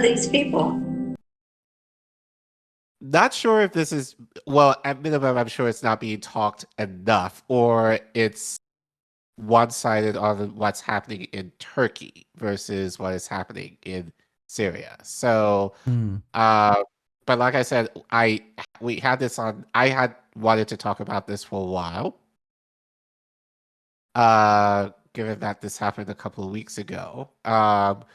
are these people? Not sure if this is, well, at minimum, I'm sure it's not being talked enough, or it's one-sided on what's happening in Turkey versus what is happening in Syria. So, Mm. uh, but like I said, we had this on. I had wanted to talk about this for a while. Given that this happened a couple of weeks ago. But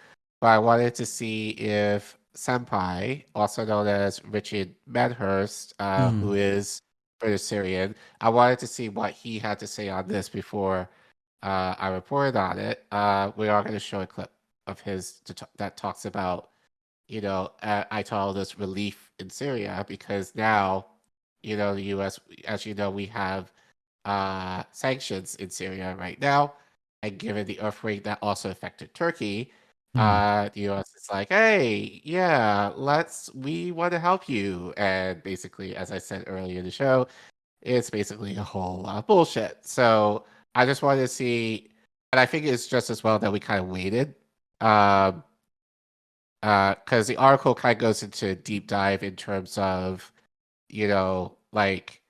I wanted to see if Senpai, also known as Richard Medhurst, who is British Syrian, I wanted to see what he had to say on this before I reported on it. We are going to show a clip of his that talks about, I call this relief in Syria because now, the U.S., as you know, we have sanctions in Syria right now. And given the earthquake that also affected Turkey, the US is like, hey, yeah, we want to help you. And basically, as I said earlier in the show, it's basically a whole lot of bullshit. So I just wanted to see, and I think it's just as well that we kind of waited. Because the article kind of goes into a deep dive in terms of, like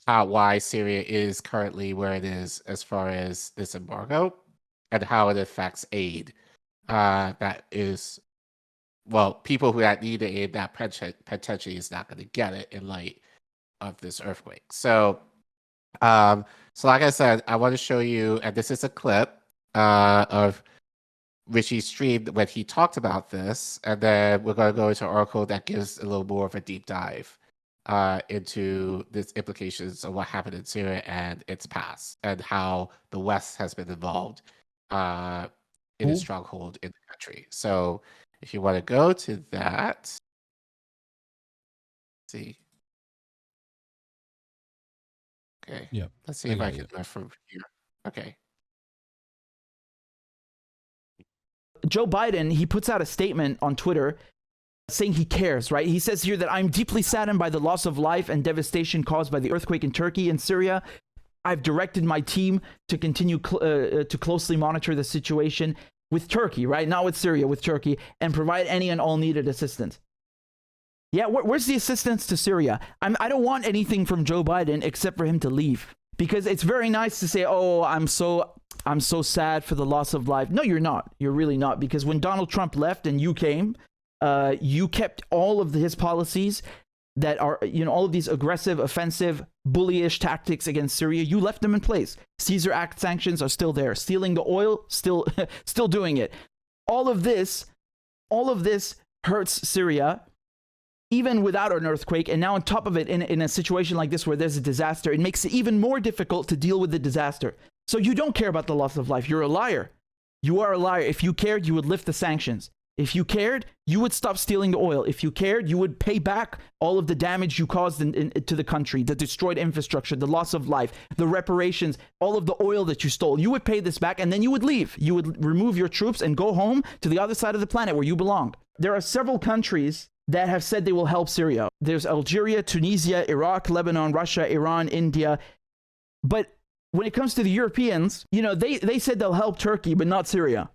why Syria is currently where it is as far as this embargo and how it affects aid. That is, well, people who need the aid that potentially is not going to get it in light of this earthquake. So, like I said, I want to show you, and this is a clip of Richie's stream when he talked about this, and then we're going to go into an article that gives a little more of a deep dive into the implications of what happened in Syria and its past, and how the West has been involved in its stronghold in the country. So if you want to go to that, let's see. Okay. Yeah. Let's see if I can do it from here. Okay. Joe Biden, he puts out a statement on Twitter saying he cares, right? He says here that I'm deeply saddened by the loss of life and devastation caused by the earthquake in Turkey and Syria. I've directed my team to continue to closely monitor the situation with Turkey, right? Not with Syria, with Turkey, and provide any and all needed assistance. Yeah, where's the assistance to Syria? I don't want anything from Joe Biden except for him to leave. Because it's very nice to say, oh, I'm so sad for the loss of life. No, you're not. You're really not. Because when Donald Trump left and you came, you kept all of his policies that are, all of these aggressive, offensive, bullyish tactics against Syria. You left them in place. Caesar Act sanctions are still there. Stealing the oil, still doing it. All of this hurts Syria, even without an earthquake. And now on top of it, in a situation like this where there's a disaster, it makes it even more difficult to deal with the disaster. So you don't care about the loss of life. You're a liar. You are a liar. If you cared, you would lift the sanctions. If you cared, you would stop stealing the oil. If you cared, you would pay back all of the damage you caused to the country, the destroyed infrastructure, the loss of life, the reparations, all of the oil that you stole. You would pay this back, and then you would leave. You would remove your troops and go home to the other side of the planet where you belong. There are several countries that have said they will help Syria. There's Algeria, Tunisia, Iraq, Lebanon, Russia, Iran, India. But when it comes to the Europeans, they said they'll help Turkey, but not Syria.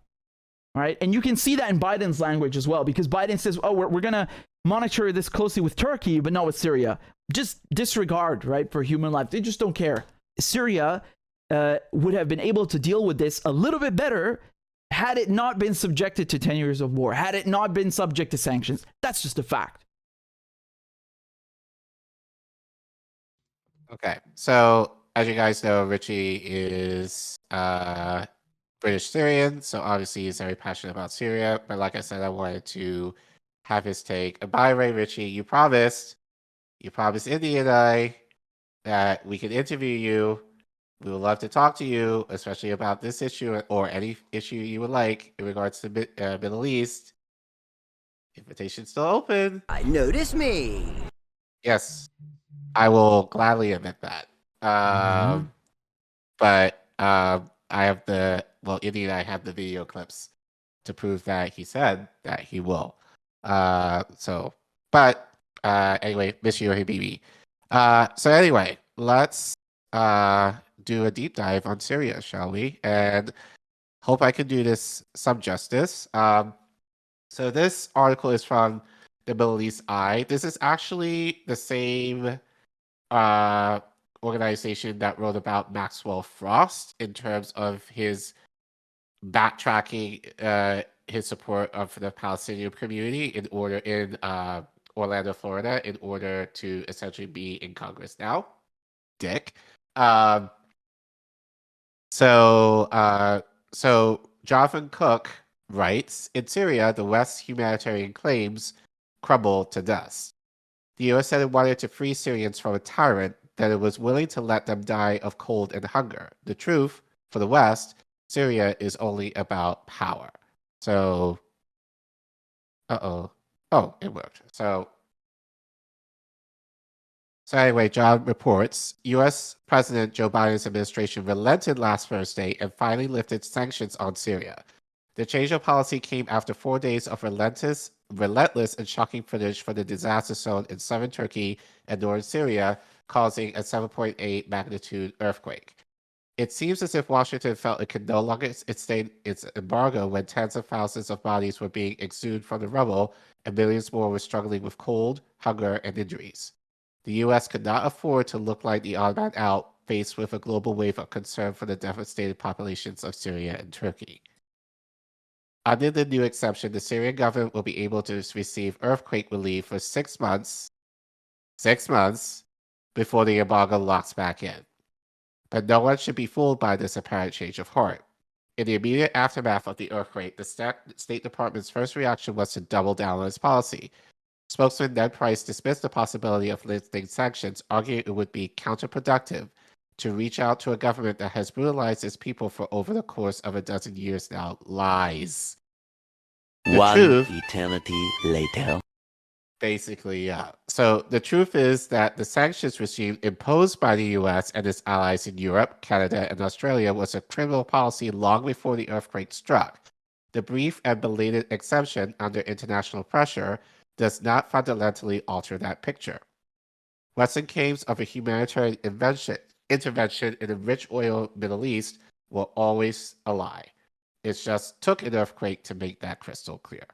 All right. And you can see that in Biden's language as well, because Biden says, oh, we're going to monitor this closely with Turkey, but not with Syria. Just disregard, right, for human life. They just don't care. Syria would have been able to deal with this a little bit better had it not been subjected to 10 years of war, had it not been subject to sanctions. That's just a fact. Okay. So as you guys know, Richie is British Syrian, so obviously he's very passionate about Syria. But like I said, I wanted to have his take. And by the way, Richie, you promised Indy and I that we could interview you. We would love to talk to you, especially about this issue or any issue you would like in regards to Middle East. Invitation's still open. Notice me. Yes, I will gladly admit that. But I have Indy and I have the video clips to prove that he said that he will. Anyway, miss you, Habibi. So anyway, let's do a deep dive on Syria, shall we? And hope I can do this some justice. So this article is from the Middle East Eye. This is actually the same uh, organization that wrote about Maxwell Frost in terms of his backtracking his support of the Palestinian community in Orlando, Florida, in order to essentially be in Congress now. Dick. Um, so Jonathan Cook writes, in Syria, the West's humanitarian claims crumble to dust. The US said it wanted to free Syrians from a tyrant, that it was willing to let them die of cold and hunger. The truth, for the West, Syria is only about power. So, oh, it worked. So anyway, John reports, U.S. President Joe Biden's administration relented last Thursday and finally lifted sanctions on Syria. The change of policy came after 4 days of relentless and shocking footage from the disaster zone in southern Turkey and northern Syria, causing a 7.8 magnitude earthquake. It seems as if Washington felt it could no longer extend its embargo when tens of thousands of bodies were being exhumed from the rubble and millions more were struggling with cold, hunger, and injuries. The U.S. could not afford to look like the odd man out faced with a global wave of concern for the devastated populations of Syria and Turkey. Under the new exception, the Syrian government will be able to receive earthquake relief for 6 months, before the embargo locks back in. But no one should be fooled by this apparent change of heart. In the immediate aftermath of the earthquake, the State Department's first reaction was to double down on its policy. Spokesman Ned Price dismissed the possibility of lifting sanctions, arguing it would be counterproductive to reach out to a government that has brutalized its people for over the course of a dozen years now. Lies. The truth, eternity later. basically, yeah. So the truth is that the sanctions regime imposed by the US and its allies in Europe, Canada, and Australia was a criminal policy long before the earthquake struck. The brief and belated exemption under international pressure does not fundamentally alter that picture. Western claims of a humanitarian intervention in the rich oil Middle East were always a lie. It just took an earthquake to make that crystal clear.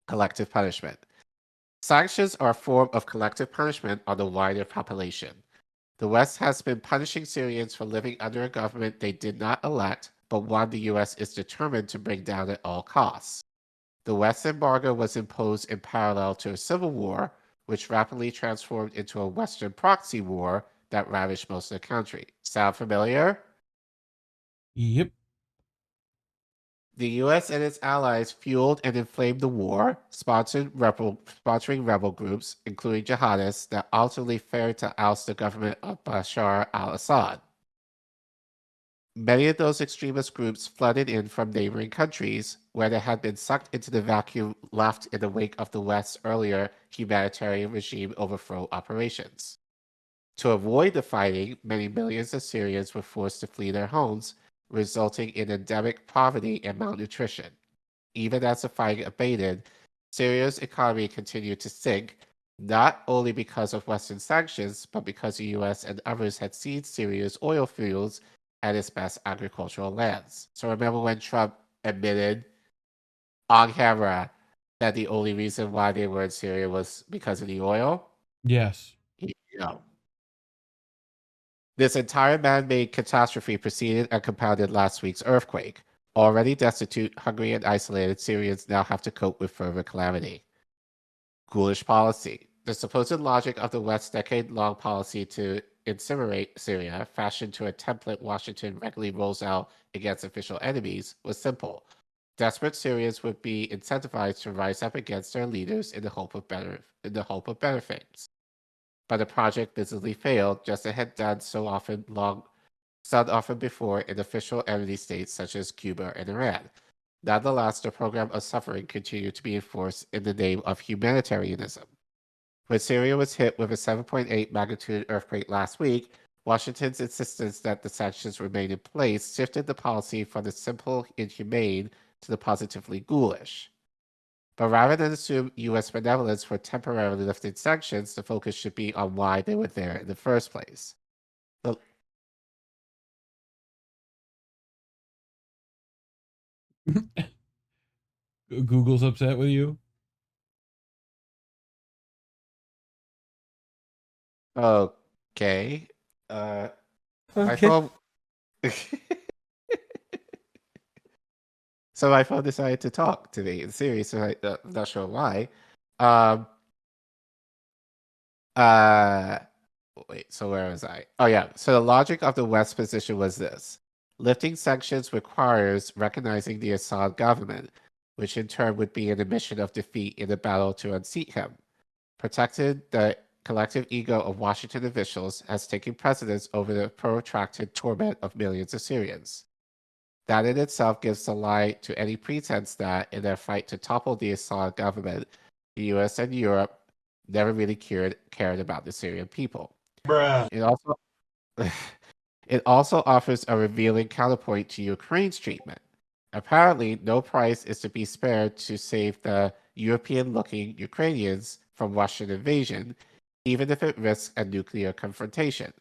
Collective punishment. Sanctions are a form of collective punishment on the wider population. The West has been punishing Syrians for living under a government they did not elect, but one the US is determined to bring down at all costs. The West embargo was imposed in parallel to a civil war, which rapidly transformed into a Western proxy war that ravaged most of the country. Sound familiar? Yep. The US and its allies fueled and inflamed the war, sponsoring rebel groups, including jihadists, that ultimately failed to oust the government of Bashar al-Assad. Many of those extremist groups flooded in from neighboring countries, where they had been sucked into the vacuum left in the wake of the West's earlier humanitarian regime overthrow operations. To avoid the fighting, many millions of Syrians were forced to flee their homes, resulting in endemic poverty and malnutrition. Even as the fighting abated, Syria's economy continued to sink, not only because of Western sanctions, but because the US and others had seized Syria's oil fields and its best agricultural lands. So remember when Trump admitted on camera that the only reason why they were in Syria was because of the oil? Yes. You know. This entire man-made catastrophe preceded and compounded last week's earthquake. Already destitute, hungry, and isolated, Syrians now have to cope with further calamity. Ghoulish policy. The supposed logic of the West's decade-long policy to incinerate Syria, fashioned to a template Washington regularly rolls out against official enemies, was simple. Desperate Syrians would be incentivized to rise up against their leaders in the hope of better things. But the project visibly failed, just as it had done so often before in official enemy states such as Cuba and Iran. Nonetheless, the program of suffering continued to be enforced in the name of humanitarianism. When Syria was hit with a 7.8 magnitude earthquake last week, Washington's insistence that the sanctions remain in place shifted the policy from the simple inhumane to the positively ghoulish. But rather than assume U.S. benevolence for temporarily lifting sanctions, the focus should be on why they were there in the first place. Google's upset with you? Okay. My Okay. phone. So my phone decided to talk to me in Siri, so I'm not sure why. Um, uh, Wait, so where was I? Oh, yeah. So the logic of the West's position was this: lifting sanctions requires recognizing the Assad government, which in turn would be an admission of defeat in the battle to unseat him. Protected, the collective ego of Washington officials has taken precedence over the protracted torment of millions of Syrians. That in itself gives the lie to any pretense that, in their fight to topple the Assad government, the US and Europe never really cared about the Syrian people. Bruh. It also it also offers a revealing counterpoint to Ukraine's treatment. Apparently, no price is to be spared to save the European-looking Ukrainians from Russian invasion, even if it risks a nuclear confrontation.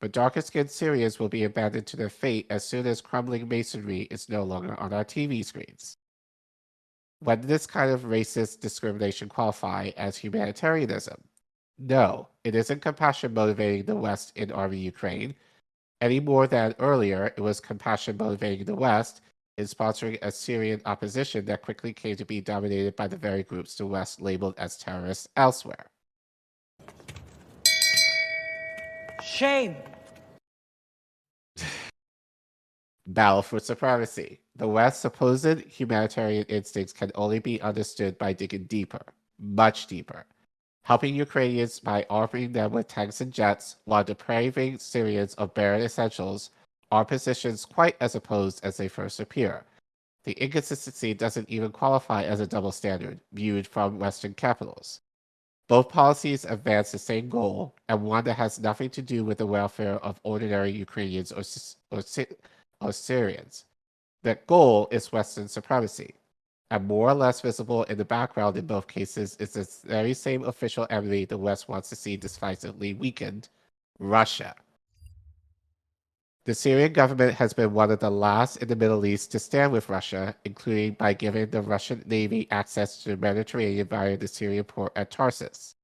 But darker-skinned Syrians will be abandoned to their fate as soon as crumbling masonry is no longer on our TV screens. When did this kind of racist discrimination qualify as humanitarianism? No, it isn't compassion motivating the West in arming Ukraine. Any more than earlier, it was compassion motivating the West in sponsoring a Syrian opposition that quickly came to be dominated by the very groups the West labeled as terrorists elsewhere. Shame. Battle for supremacy. The West's supposed humanitarian instincts can only be understood by digging deeper, much deeper, helping Ukrainians by arming them with tanks and jets while depriving Syrians of barren essentials are positions quite as opposed as they first appear. The inconsistency doesn't even qualify as a double standard viewed from Western capitals. Both policies advance the same goal, and one that has nothing to do with the welfare of ordinary Ukrainians or Syrians. That goal is Western supremacy. And more or less visible in the background in both cases is this very same official enemy the West wants to see decisively weakened: Russia. The Syrian government has been one of the last in the Middle East to stand with Russia, including by giving the Russian Navy access to the Mediterranean via the Syrian port at Tarsus.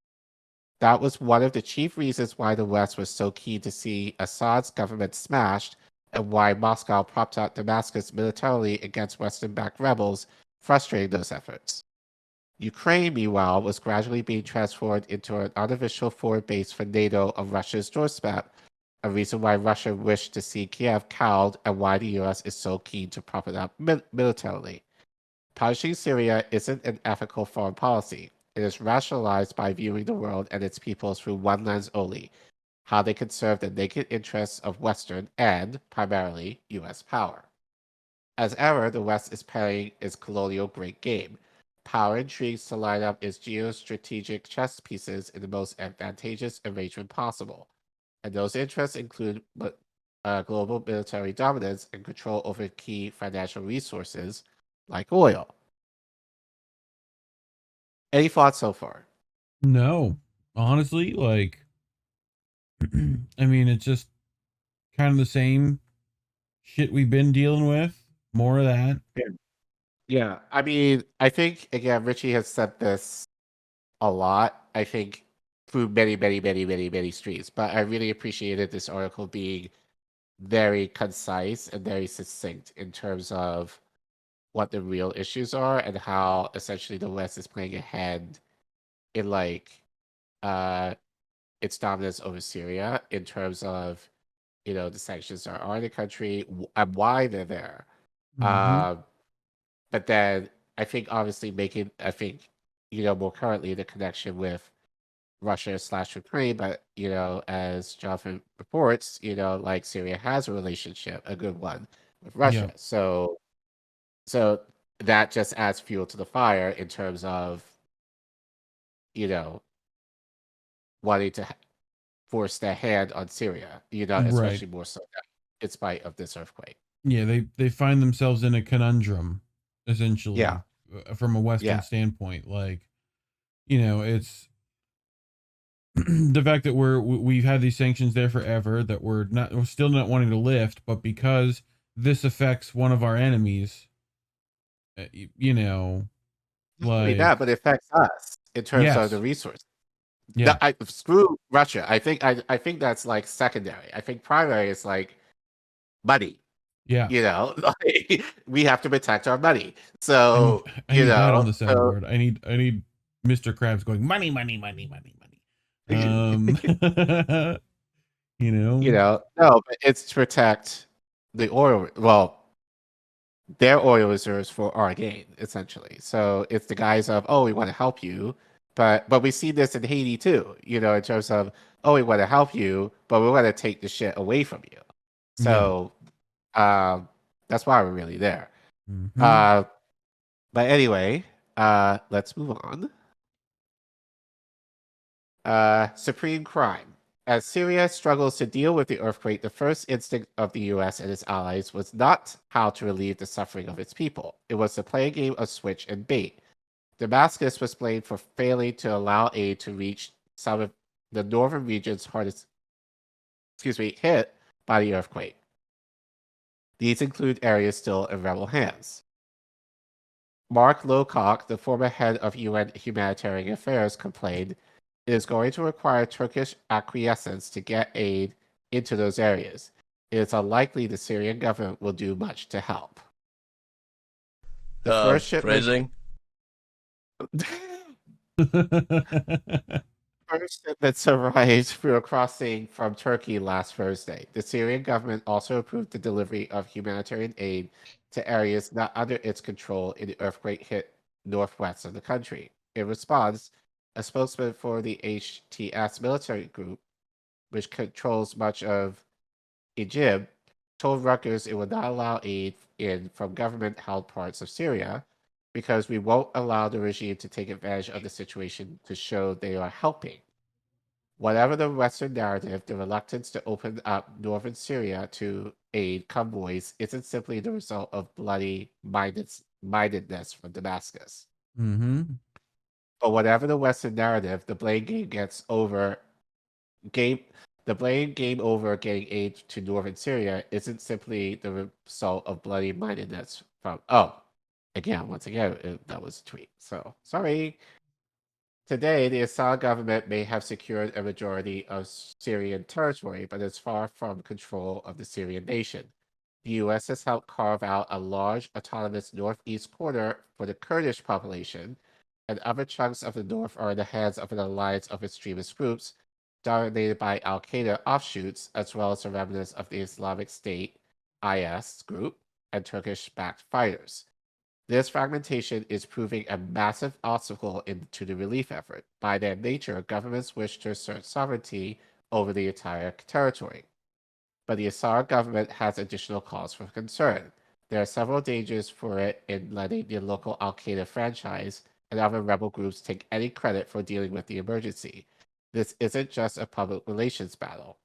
That was one of the chief reasons why the West was so keen to see Assad's government smashed, and why Moscow propped up Damascus militarily against Western-backed rebels, frustrating those efforts. Ukraine, meanwhile, was gradually being transformed into an unofficial forward base for NATO on Russia's doorstep, a reason why Russia wished to see Kiev cowed and why the US is so keen to prop it up militarily. Punishing Syria isn't an ethical foreign policy. It is rationalized by viewing the world and its people through one lens only: how they can serve the naked interests of Western and, primarily, US power. As ever, the West is playing its colonial great game. Power intrigues to line up its geostrategic chess pieces in the most advantageous arrangement possible, and those interests include global military dominance and control over key financial resources like oil. Any thoughts so far? No, honestly, like, I mean, it's just kind of the same shit we've been dealing with. More of that. Yeah, I mean, I think, again, Richie has said this a lot, I think, through many, many, many, many, many streams, but I really appreciated this article being very concise and very succinct in terms of what the real issues are and how essentially the West is playing a hand in its dominance over Syria in terms of the sanctions that are in the country and why they're there. Mhm. But then I think obviously more currently the connection with Russia/Ukraine, but as Jonathan reports, like Syria has a relationship, a good one, with Russia. Yeah. So that just adds fuel to the fire in terms of wanting to force their hand on Syria, Right. especially more so now, in spite of this earthquake. Yeah, they find themselves in a conundrum, essentially, Yeah. From a Western Yeah. standpoint. Like, it's the fact that we've had these sanctions there forever that we're still not wanting to lift, but because this affects one of our enemies, Not only Like, that, but it affects us in terms of the yes, resources. yeah, Screw Russia. I think that's like secondary. I think primary is like money. yeah. You know, like, we have to protect our money. I need So, I you need that on know, the so soundboard. I need Mr. Krabs going money, money, money, money, money. Um, you you know, know, no, but it's to protect the oil. Well, their oil reserves for our gain, essentially. So it's the guise of, oh, we want to help you, but we see this in Haiti too. You know, in terms of, oh, we want to help you, but we want to take the shit away from you. yeah. So that's why we're really there. Hmm. Uh, but anyway, let's move on. Supreme crime. As Syria struggles to deal with the earthquake, the first instinct of the US and its allies was not how to relieve the suffering of its people. It was to play a game of switch and bait. Damascus was blamed for failing to allow aid to reach some of the northern regions hardest, hit by the earthquake. These include areas still in rebel hands. Mark Lowcock, the former head of UN Humanitarian Affairs, complained it is going to require Turkish acquiescence to get aid into those areas. It is unlikely the Syrian government will do much to help. The first shipment Phrasing. First shipments arrived through a crossing from Turkey last Thursday. The Syrian government also approved the delivery of humanitarian aid to areas not under its control in the earthquake hit northwest of the country. In response, a spokesman for the HTS military group, which controls much of Egypt, told Rutgers it would not allow aid in from government held parts of Syria because we won't allow the regime to take advantage of the situation to show they are helping. Whatever the Western narrative, the reluctance to open up northern Syria to aid convoys isn't simply the result of bloody mindedness from Damascus. Hmm. But whatever the Western narrative, game the blame game over getting aid to northern Syria isn't simply the result of bloody mindedness from once again, that was a tweet. So sorry. Today, the Assad government may have secured a majority of Syrian territory, but is far from control of the Syrian nation. The US has helped carve out a large autonomous northeast corner for the Kurdish population, and other chunks of the north are in the hands of an alliance of extremist groups dominated by Al Qaeda offshoots, as well as the remnants of the Islamic State IS group and Turkish backed fighters. This fragmentation is proving a massive obstacle to the relief effort. By their nature, governments wish to assert sovereignty over the entire territory. But the Assad government has additional cause for concern. There are several dangers for it in letting the local Al Qaeda franchise and other rebel groups take any credit for dealing with the emergency. This isn't just a public relations battle.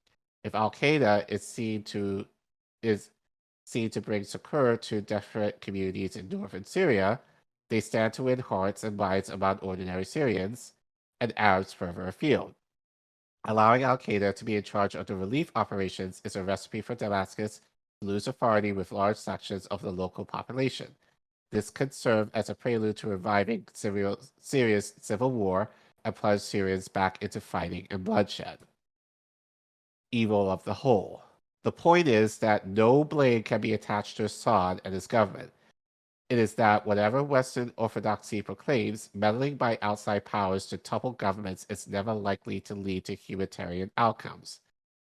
If Al Qaeda is seen to bring succor to desperate communities in northern Syria, they stand to win hearts and minds among ordinary Syrians and Arabs further afield. Allowing Al Qaeda to be in charge of the relief operations is a recipe for Damascus to lose authority with large sections of the local population. This could serve as a prelude to reviving Syria's civil war and plunge Syrians back into fighting and bloodshed. Evil of the whole. The point is that no blame can be attached to Assad and his government. It is that whatever Western orthodoxy proclaims, meddling by outside powers to topple governments is never likely to lead to humanitarian outcomes.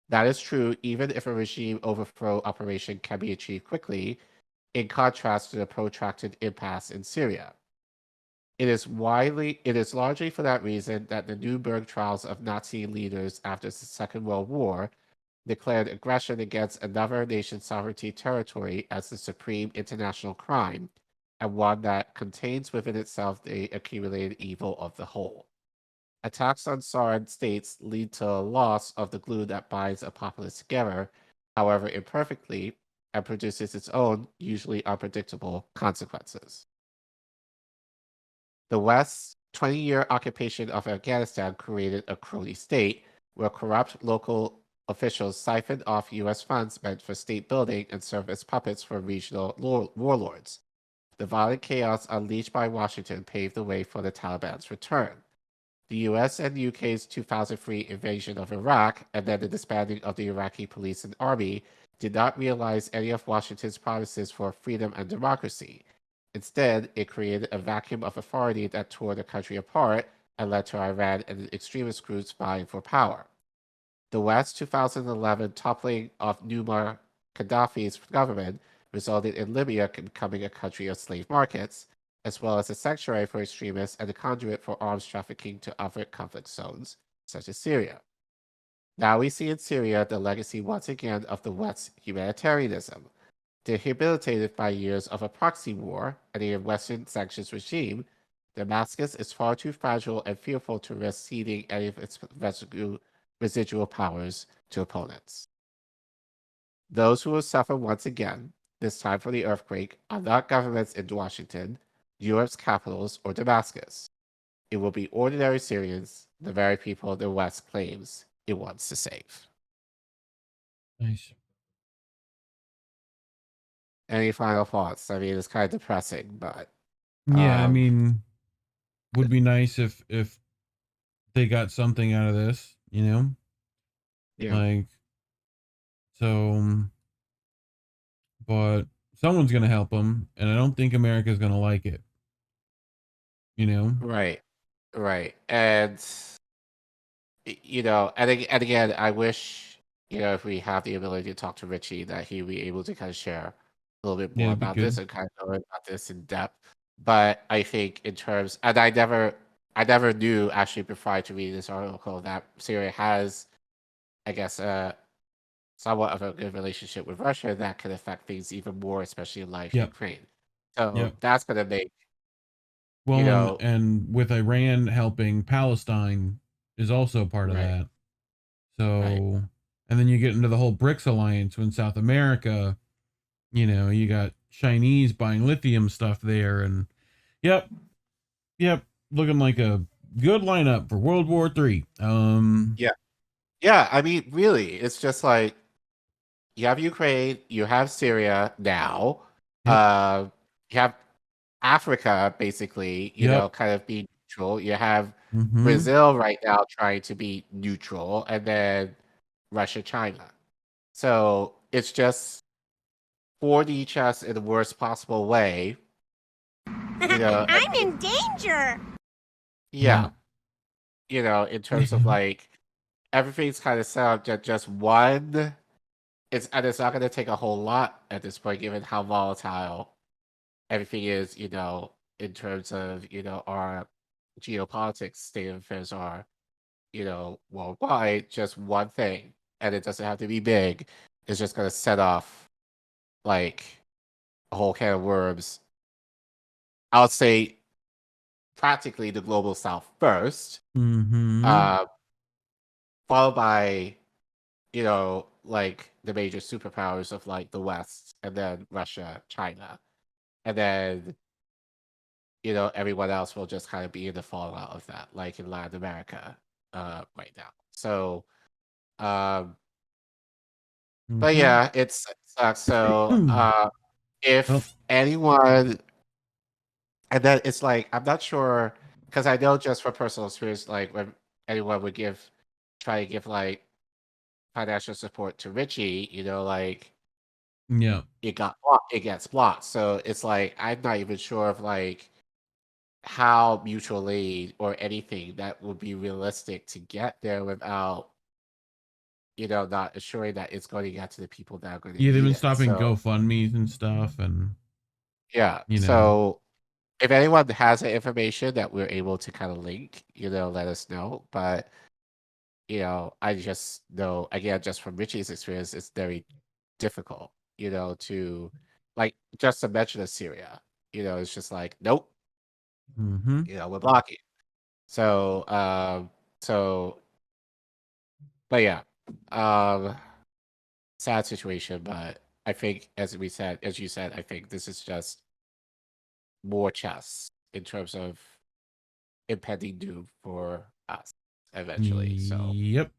That is true even if a regime overthrow operation can be achieved quickly, in contrast to the protracted impasse in Syria. It is largely for that reason that the Nuremberg trials of Nazi leaders after the Second World War declared aggression against another nation's sovereignty territory as the supreme international crime, and one that contains within itself the accumulated evil of the whole. Attacks on sovereign states lead to a loss of the glue that binds a populace together, however imperfectly, and produces its own, usually unpredictable, consequences. The West's 20-year occupation of Afghanistan created a crony state where corrupt local officials siphoned off U.S. funds meant for state building and served as puppets for regional warlords. The violent chaos unleashed by Washington paved the way for the Taliban's return. The US and UK's 2003 invasion of Iraq and then the disbanding of the Iraqi police and army did not realize any of Washington's promises for freedom and democracy. Instead, it created a vacuum of authority that tore the country apart and led to Iran and extremist groups vying for power. The West's 2011 toppling of Muammar Gaddafi's government resulted in Libya becoming a country of slave markets, as well as a sanctuary for extremists and a conduit for arms trafficking to other conflict zones, such as Syria. Now we see in Syria the legacy once again of the West's humanitarianism. Debilitated by years of a proxy war and a Western sanctions regime, Damascus is far too fragile and fearful to risk ceding any of its residual powers to opponents. Those who will suffer once again, this time for the earthquake, are not governments in Washington, Europe's capitals, or Damascus. It will be ordinary Syrians, the very people the West claims it wants to save. Nice. Any final thoughts? I mean, it's kind of depressing, but Yeah, I mean, would be nice if they got something out of this, you know? yeah, Like, so, but someone's gonna help them, and I don't think America's gonna like it. You know? right, and and again, I wish if we have the ability to talk to Richie, that he'd be able to kind of share a little bit Yeah, more it'd be about this good. and kind of know about this in depth. But I think in terms, and I never knew actually prior to reading this article that Syria has, I guess, somewhat of a good relationship with Russia that could affect things even more, especially in like Yep. Ukraine. So Yep. that's going to make, Well, know, and with Iran helping Palestine is also part of Right. that. So, and then you get into the whole BRICS alliance when South America, you got Chinese buying lithium stuff there, and yep, looking like a good lineup for World War III. Yeah, I mean, really, it's just like you have Ukraine, you have Syria now, Yep. you have Africa basically, Yep. kind of being neutral. You have Mm-hmm. Brazil right now trying to be neutral, and then Russia, China. So it's just 4D chess in the worst possible way. I'm in danger. Yeah. In terms of like everything's kind of set up just one. It's not going to take a whole lot at this point, given how volatile everything is. In terms of our geopolitics state of affairs are, worldwide. Just one thing, and it doesn't have to be big. It's just going to set off like a whole can of worms. I would say practically the global south first, Mm-hmm. followed by like the major superpowers of like the West, and then Russia, China, and then everyone else will just kind of be in the fallout of that, like in Latin America right now. So but yeah, it sucks. So if anyone, and then it's like, I'm not sure, because I know just from personal experience, like when anyone would try to give like financial support to Richie, like Yeah. it gets blocked. So it's like, I'm not even sure of like how mutual aid or anything that would be realistic to get there without not assuring that it's going to get to the people that are going to Yeah, they've need been it. stopping So GoFundMe's and stuff, and yeah. you know. So if anyone has the information that we're able to kind of link, let us know. But I just know, again, just from Richie's experience, it's very difficult, to like just to mention Syria. It's just like, nope, Mm-hmm. we're blocking. So but yeah. Sad situation, but I think as you said, I think this is just more chess in terms of impending doom for us eventually. So Yep.